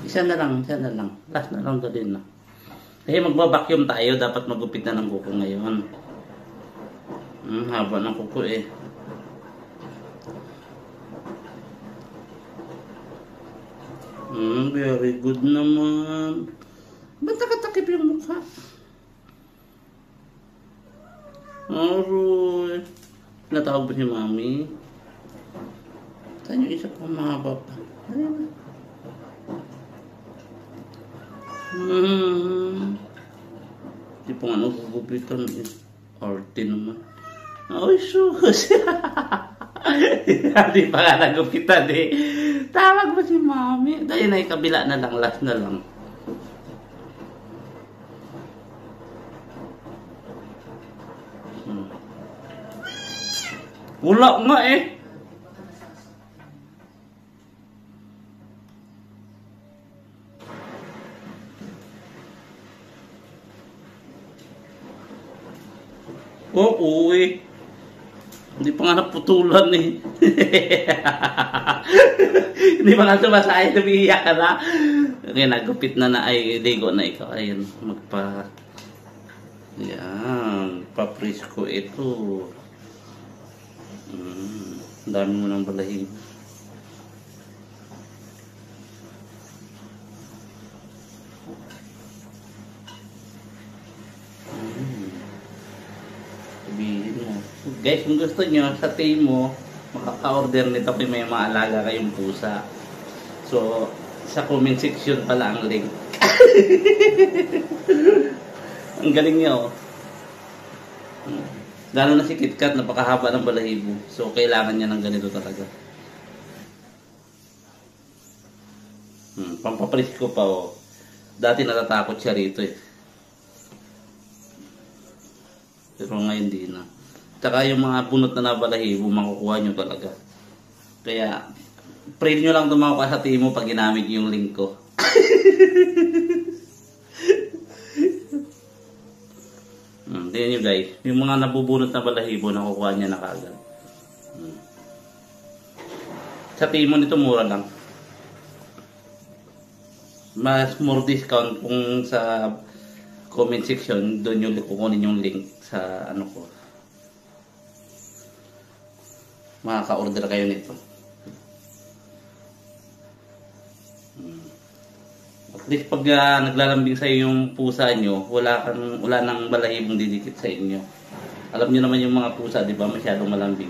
Isa na lang. Last na lang din na. Kasi magbabacuum tayo, dapat magupit na ng kuko ngayon. Haba ng kuko eh. Very good naman. Ba't nakatakip yung mukha? Aroy. Natawag ba si Mami? Saan yung isa pang mahaba pa? Ayun. Di pa nga nagugupitan eh. Arte naman. Ay, sus. Di pa nga nagupitan eh. Tawag ba si Mami? Dahil na kabila na lang. Last na lang. Wala nga eh. Oo eh. Hindi pa nga naputulan eh. Hindi pa nga sumasaya, nabihiyak ka na. Okay, nagupit na ay ligo na ikaw. Ayun, yan, paprisko ito. Ang dami mo ng balahibo. Sabihin mo. Guys, kung gusto nyo, sa Timo, makaka-order nito kung may maalaga kayong pusa. So, sa comment section pala ang link. Ang galing niya oh. Lalo na si KitKat, napakahaba ng balahibo. So, kailangan niya ng ganito talaga. Pampapalis ko pa oh. Dati natatakot siya rito eh. Pero ngayon di na. Tsaka yung mga bunot na nabalahibo, makukuha nyo talaga. Kaya, pray nyo lang tumawa ka sa Timo pag ginamit yung link ko. Tingnan nyo guys, yung mga nabubunot na balahibo, nakukuha niya na kagad. Sa Timo nito mura lang. Mas more discount kung sa comment section, doon yung kukunin yung link sa ano ko. Makaka-order kayo nito. At least pag naglalambing sa iyo yung pusa nyo, wala nang balahibong didikit sa inyo. Alam nyo naman yung mga pusa, di ba? Masyadong malambing.